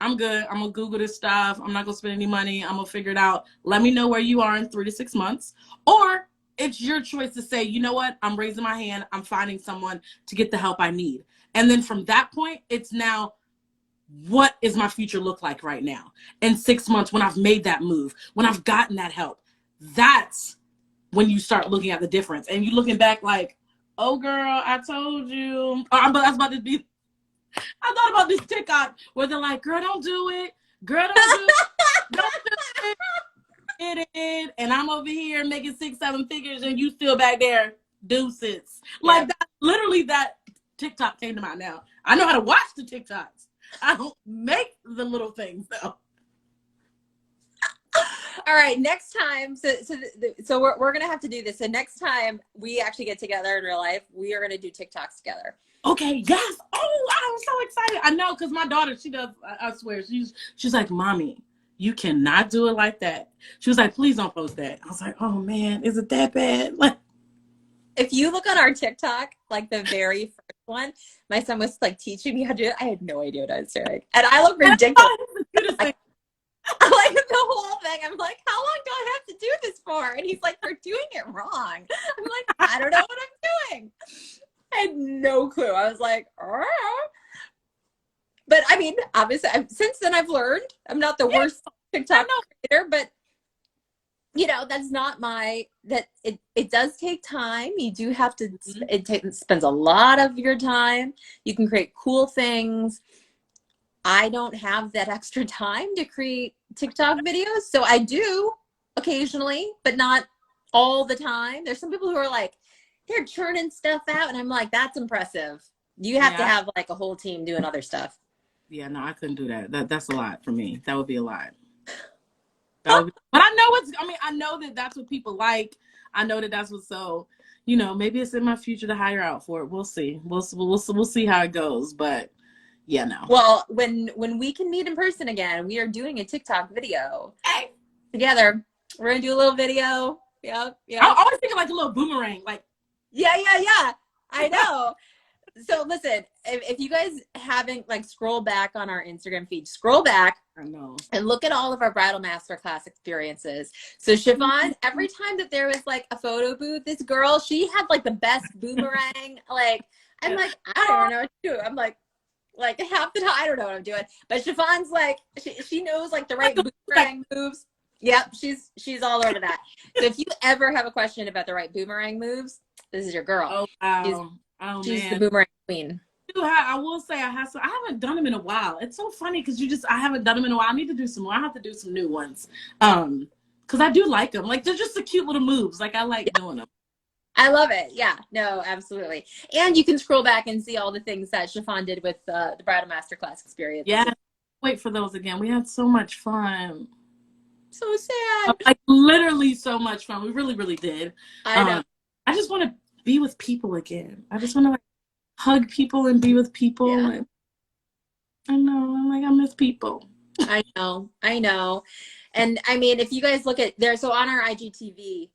I'm good. I'm going to Google this stuff. I'm not going to spend any money. I'm going to figure it out. Let me know where you are in 3 to 6 months. Or it's your choice to say, you know what? I'm raising my hand. I'm finding someone to get the help I need. And then from that point, it's now, what is my future look like right now? In 6 months, when I've made that move, when I've gotten that help, that's when you start looking at the difference. And you're looking back like, oh, girl, I told you. I thought about this TikTok where they're like, girl, don't do it. Girl, don't do it. Don't do it. Get it. And I'm over here making 6-7 figures and you still back there. Deuces. Like that, literally that TikTok came to mind now. I know how to watch the TikToks. I don't make the little things though. All right, next time, so we're gonna have to do this. So next time we actually get together in real life, we are gonna do TikToks together. Okay, yes. Oh, I'm so excited. I know, because my daughter, she does, I swear, she's like, Mommy, you cannot do it like that. She was like, please don't post that. I was like, oh man, is it that bad? Like, if you look on our TikTok, like the very first one, my son was like teaching me how to do it. I had no idea what I was doing. And I look ridiculous. Like the whole thing. I'm like, how long do I have to do this for? And he's like, you're doing it wrong. I'm like, I don't know what I'm doing. I had no clue. I was like, oh. But I mean, obviously, since then I've learned. I'm not the worst TikTok creator, but you know, that's not my, that it does take time. You do have to, Mhm. it spends a lot of your time. You can create cool things. I don't have that extra time to create TikTok videos. So I do occasionally, but not all the time. There's some people who are like, they're churning stuff out. And I'm like, that's impressive. You have to Yeah, have like a whole team doing other stuff. yeah, no, I couldn't do that. That's a lot for me. That would be a lot. That would be, but I know it's. I mean, I know that that's what people like. I know that that's what. So, maybe it's in my future to hire out for it. We'll see. We'll see how it goes. But yeah, no. Well, when we can meet in person again, we are doing a TikTok video together. We're gonna do a little video. Yep, I yep. always think of like a little boomerang. Like, Yeah, yeah, yeah. I know. So listen, if you guys haven't like scroll back on our Instagram feed, scroll back I know. and look at all of our bridal masterclass experiences. So Siobhan, every time that there was like a photo booth, this girl, she had like the best boomerang. Like, I'm like, I don't even know what to do. I'm like half the time, I don't know what I'm doing. But Siobhan's like, she knows like the right boomerang moves. Yep, she's all over that. So if you ever have a question about the right boomerang moves, this is your girl. Oh She's wow. Oh she's the man. boomerang queen. I will say I haven't done them in a while. It's so funny because I haven't done them in a while. I need to do some more. I have to do some new ones. Because I do like them. Like they're just the cute little moves. Like I like doing them. I love it. Yeah, no, absolutely. And you can scroll back and see all the things that Chiffon did with the Bridal Masterclass experiences. Yeah. Wait for those again. We had so much fun. So sad. Like literally so much fun. We really, really did. I know. I just want to be with people again. I just want to like hug people and be with people. Yeah. And I know. I'm like I miss people. I know. I know. And I mean, if you guys look at there, so on our IGTV,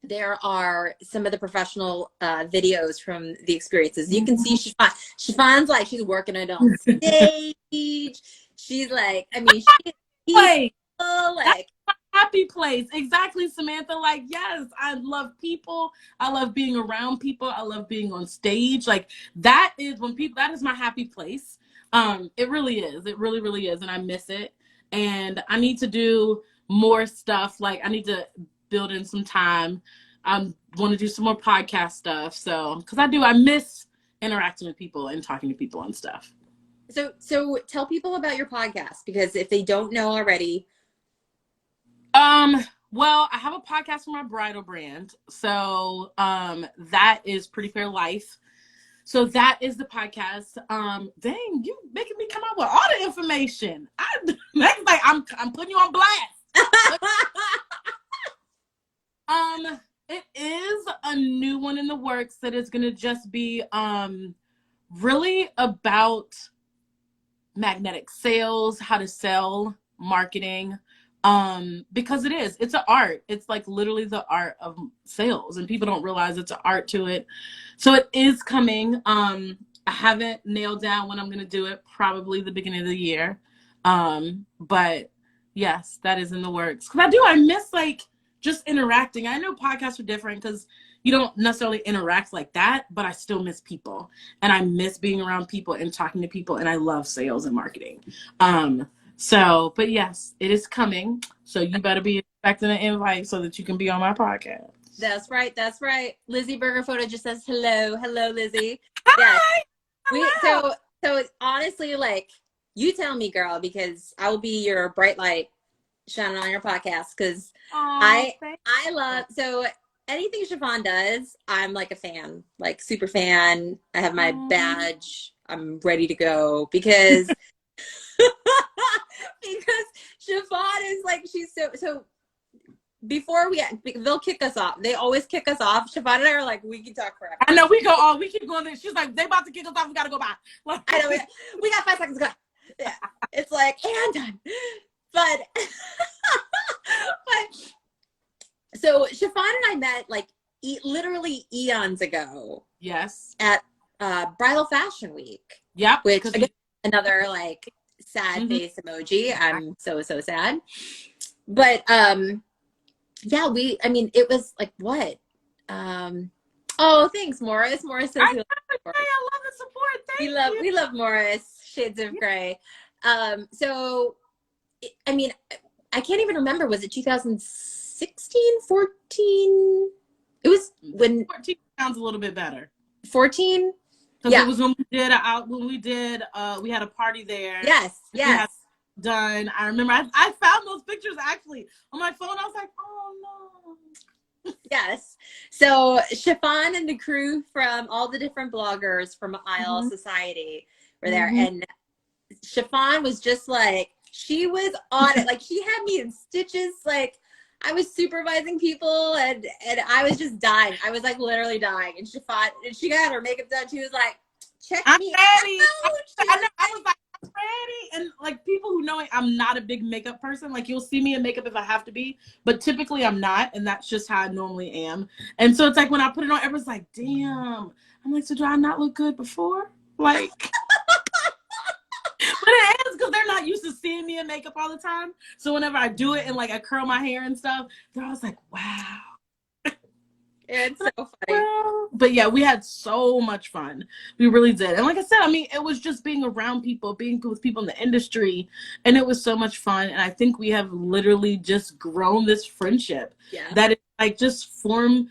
there are some of the professional videos from the experiences. You can see Chiffon's like she's working it on stage. She's like, I mean, she's Wait. like Happy place. Exactly, Samantha. Like, yes, I love people. I love being around people. I love being on stage. Like that is that is my happy place. It really is. It really, really is. And I miss it. And I need to do more stuff. Like I need to build in some time. I want to do some more podcast stuff. So, because I miss interacting with people and talking to people and stuff. so tell people about your podcast because if they don't know already. Well, I have a podcast for my bridal brand. So, that is Pretty Fair Life. So that is the podcast. Dang, you making me come up with all the information. That's like I'm putting you on blast. It is a new one in the works that is gonna just be really about magnetic sales, how to sell, marketing. Because it's an art. It's like literally the art of sales and people don't realize it's an art to it. So it is coming. I haven't nailed down when I'm going to do it, probably the beginning of the year. But yes, that is in the works. Cause I miss like just interacting. I know podcasts are different because you don't necessarily interact like that, but I still miss people and I miss being around people and talking to people. And I love sales and marketing. So, but yes, it is coming. So you better be expecting an invite so that you can be on my podcast. That's right. That's right. Lizzie Burger Photo just says hello. Hello, Lizzie. Hi! Yes. So honestly, like you tell me, girl, because I will be your bright light shining on your podcast because I love so anything Chiffon does, I'm like a fan, like super fan. I have my badge. I'm ready to go because because Chiffon is like she's so before they'll kick us off. They always kick us off. Chiffon and I are like, we can talk forever. I know we keep going there. She's like, they about to kick us off, we gotta go by. I know we got 5 seconds to go. Yeah. It's like and done. But so Chiffon and I met like literally eons ago. Yes. At Bridal Fashion Week. Yep. Which again, another like sad face emoji. I'm so sad. But yeah, I mean it was like what? Oh, thanks, Morris. Morris says I love the support. Thank you. We love Morris. Shades of Grey. So I mean, I can't even remember. Was it 2016? 16, 14. It was when 14 sounds a little bit better. 14. Because Yeah. it was we had a party there. Yes. We had Yes. done. I remember I found those pictures actually on my phone. I was like, oh no. Yes. So Chiffon and the crew from all the different bloggers from Isle Society were there. And Chiffon was just like, she was on it. Like, she had me in stitches. Like, I was supervising people and I was just dying. I was like literally dying. And Chiffon, and she got her makeup done. She was like, check I'm me ready. out. I was like, I'm ready. And like, people who know it, I'm not a big makeup person. Like, you'll see me in makeup if I have to be, but typically I'm not. And that's just how I normally am. And so it's like, when I put it on, everyone's like, damn. I'm like, so do I not look good before? Like, but it is because they're not used to seeing me in makeup all the time. So whenever I do it and like I curl my hair and stuff, they're always like, wow. It's so funny. But yeah, we had so much fun. We really did. And like I said, I mean, it was just being around people, being with people in the industry, and it was so much fun. And I think we have literally just grown this friendship that is like just formed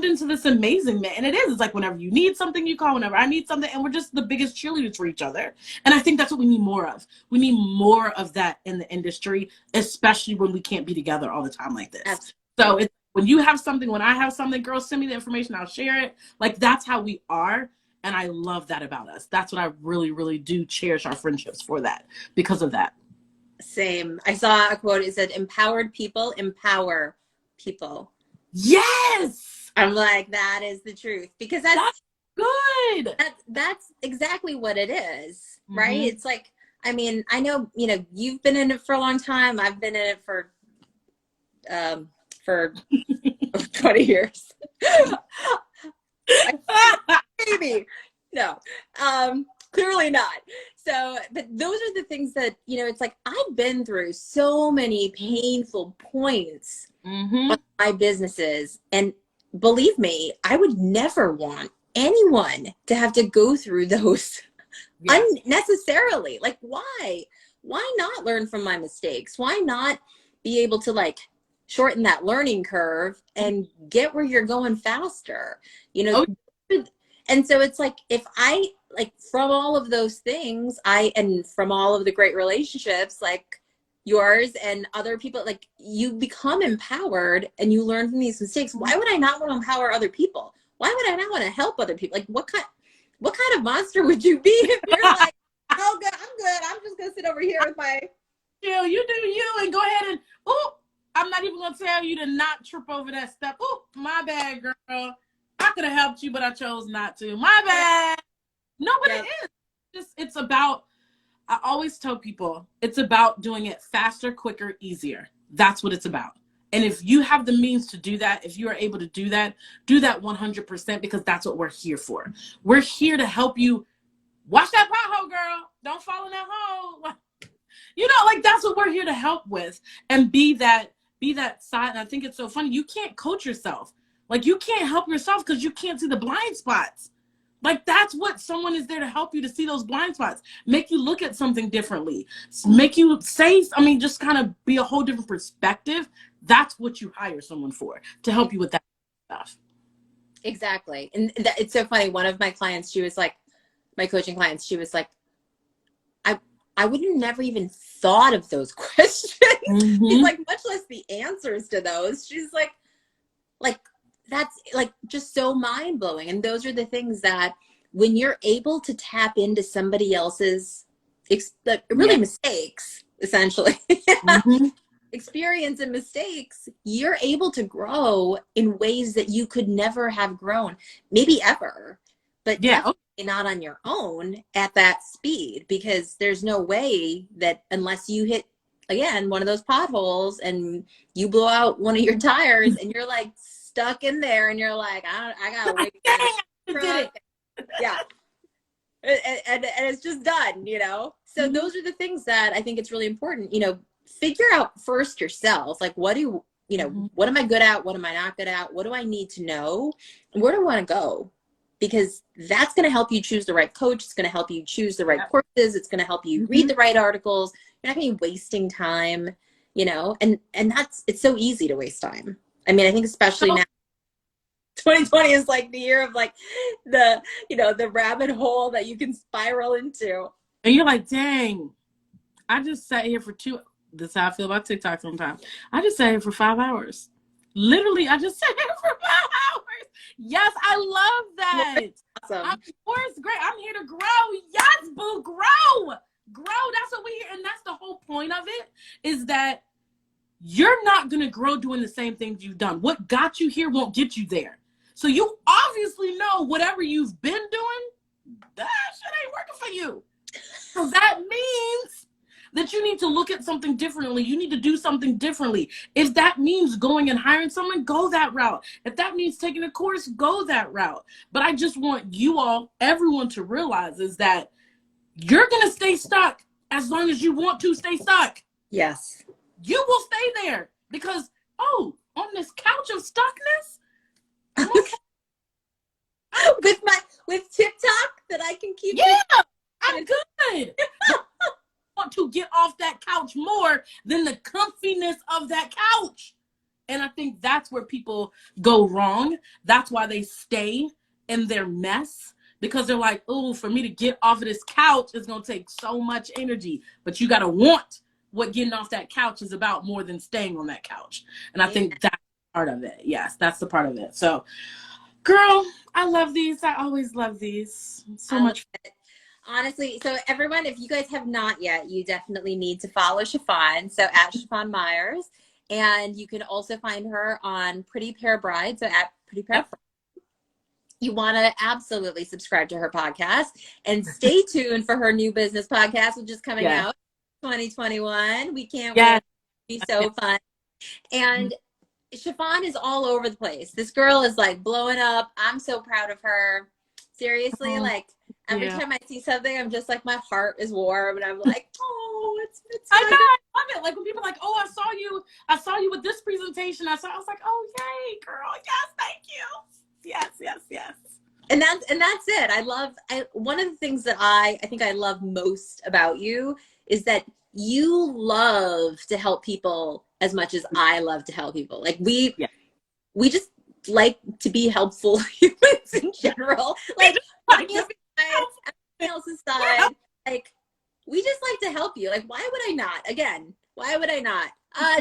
into this amazing man. And it is. It's like whenever you need something, you call. Whenever I need something, and we're just the biggest cheerleaders for each other. And I think that's what we need more of. We need more of that in the industry, especially when we can't be together all the time like this. Absolutely. So it's when you have something, when I have something, girls, send me the information, I'll share it. Like, that's how we are. And I love that about us. That's what I really, really do cherish our friendships for that, because of that. Same. I saw a quote. It said, empowered people empower people. Yes. I'm like, that is the truth, because that's good. That's exactly what it is, right? It's like, I mean, I know, you know, you've been in it for a long time. I've been in it for 20 years. Maybe. No. Clearly not. So, but those are the things that, you know, it's like, I've been through so many painful points on my businesses. And believe me, I would never want anyone to have to go through those unnecessarily. Like, why? Why not learn from my mistakes? Why not be able to like shorten that learning curve and get where you're going faster, you know? And so it's like, if I like, from all of those things, and from all of the great relationships like yours and other people, like, you become empowered and you learn from these mistakes. Why would I not want to empower other people? Why would I not want to help other people? Like, what kind of monster would you be if you're like, oh, good, I'm good, I'm just gonna sit over here with my you do you and go ahead and I'm not even gonna tell you to not trip over that step. My bad, girl. I could have helped you, but I chose not to. My bad. No, but it is. It's about, I always tell people, it's about doing it faster, quicker, easier. That's what it's about. And if you have the means to do that, if you are able to do that 100%, because that's what we're here for. We're here to help you. Watch that pothole, girl. Don't fall in that hole. You know, like, that's what we're here to help with, and be that side. And I think it's so funny. You can't coach yourself. Like, you can't help yourself because you can't see the blind spots. Like, that's what someone is there to help you, to see those blind spots, make you look at something differently, make you say, just kind of be a whole different perspective. That's what you hire someone for, to help you with that stuff. Exactly. And it's so funny. One of my clients, she was like, my coaching clients, she was like, I would have never even thought of those questions. She's like, much less the answers to those. She's like, that's like just so mind blowing. And those are the things that, when you're able to tap into somebody else's mistakes, essentially, experience and mistakes, you're able to grow in ways that you could never have grown, maybe ever, but definitely not on your own at that speed, because there's no way that, unless you hit, again, one of those potholes and you blow out one of your tires and you're like stuck in there and you're like, I gotta wait. Yeah. And it's just done, you know? So those are the things that I think it's really important, you know, figure out first yourself, like, what am I good at? What am I not good at? What do I need to know? Where do I want to go? Because that's going to help you choose the right coach. It's going to help you choose the right courses. It's going to help you read the right articles. You're not going to be wasting time. you know, and it's so easy to waste time. I mean, I think especially now 2020 is like the year of like the, you know, the rabbit hole that you can spiral into. And you're like, dang, I just sat here for this is how I feel about TikTok sometimes. I just sat here for 5 hours. Literally, I just sat here for 5 hours. Yes, I love that. Awesome. Yours great. I'm here to grow. Yes, boo, grow. Grow. That's what we hear. And that's the whole point of it, is that you're not going to grow doing the same things you've done. What got you here won't get you there. So you obviously know whatever you've been doing, that shit ain't working for you. So that means that you need to look at something differently. You need to do something differently. If that means going and hiring someone, go that route. If that means taking a course, go that route. But I just want you all, everyone, to realize is that you're going to stay stuck as long as you want to stay stuck. Yes. You will stay there because, on this couch of stuckness, I'm okay. with TikTok that I can keep. Yeah, I'm good. Want to get off that couch more than the comfiness of that couch. And I think that's where people go wrong. That's why they stay in their mess, because they're like, oh, for me to get off of this couch is going to take so much energy. But you got to want what getting off that couch is about more than staying on that couch. And I think that's part of it. Yes, that's the part of it. So, girl, I love these. I always love these. So much fun. Honestly, so everyone, if you guys have not yet, you definitely need to follow Chiffon. So at Chiffon Myers. And you can also find her on Pretty Pair Bride. So at Pretty Pair Bride. You want to absolutely subscribe to her podcast and stay tuned for her new business podcast, which is coming out 2021. We can't wait. It'll be so fun. And Chiffon is all over the place. This girl is like blowing up. I'm so proud of her. Seriously, like every time I see something, I'm just like, my heart is warm, and I'm like, oh, it's I know, I love it. Like when people are like, oh, I saw you with this presentation. I was like, oh, yay, girl, yes, thank you, yes. And that's it. One of the things that I think I love most about you is that you love to help people as much as I love to help people. Like we just like to be helpful humans in general. Like everything else aside, like we just like to help you. Like, why would I not? Again, why would I not?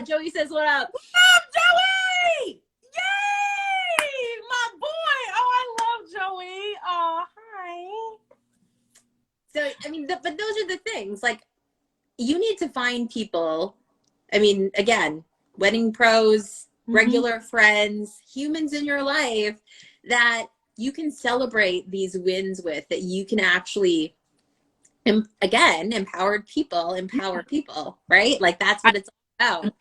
Joey says, what up? What's up, Joey? Yay! My boy. Oh, I love Joey. Oh, hi. So, I mean, but those are the things. Like, you need to find people. I mean, again, wedding pros, regular friends, humans in your life that you can celebrate these wins with, that you can actually, again, empower people, right? Like that's what it's all about.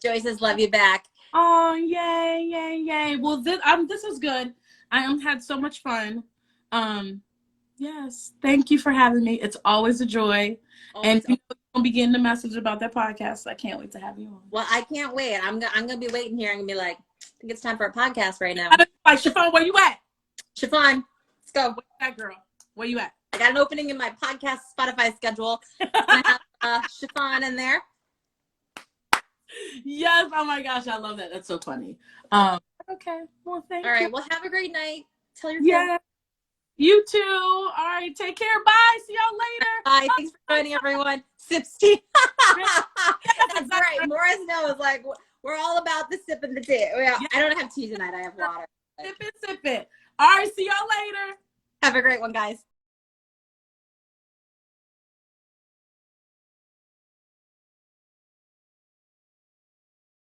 Joey says, love you back. Oh, yay. Well, this is good. I had so much fun. Yes, thank you for having me. It's always a joy. And you're going to be getting the message about that podcast. I can't wait to have you on. Well, I can't wait. I'm gonna be waiting here. I'm gonna be like, I think it's time for a podcast right now. Like, Chiffon, where you at? Chiffon, let's go. Where you at, girl? Where you at? I got an opening in my podcast Spotify schedule. I have Chiffon in there. Yes. Oh my gosh, I love that. That's so funny. Okay. Well, thank you. All right. Well, have a great night. Tell your friends. You too. All right. Take care. Bye. See y'all later. Bye. Thanks for joining, everyone. Sips tea. That's right. Morris knows. Like, we're all about the sip and the tea. I don't have tea tonight. I have water. Sip it. All right. See y'all later. Have a great one, guys.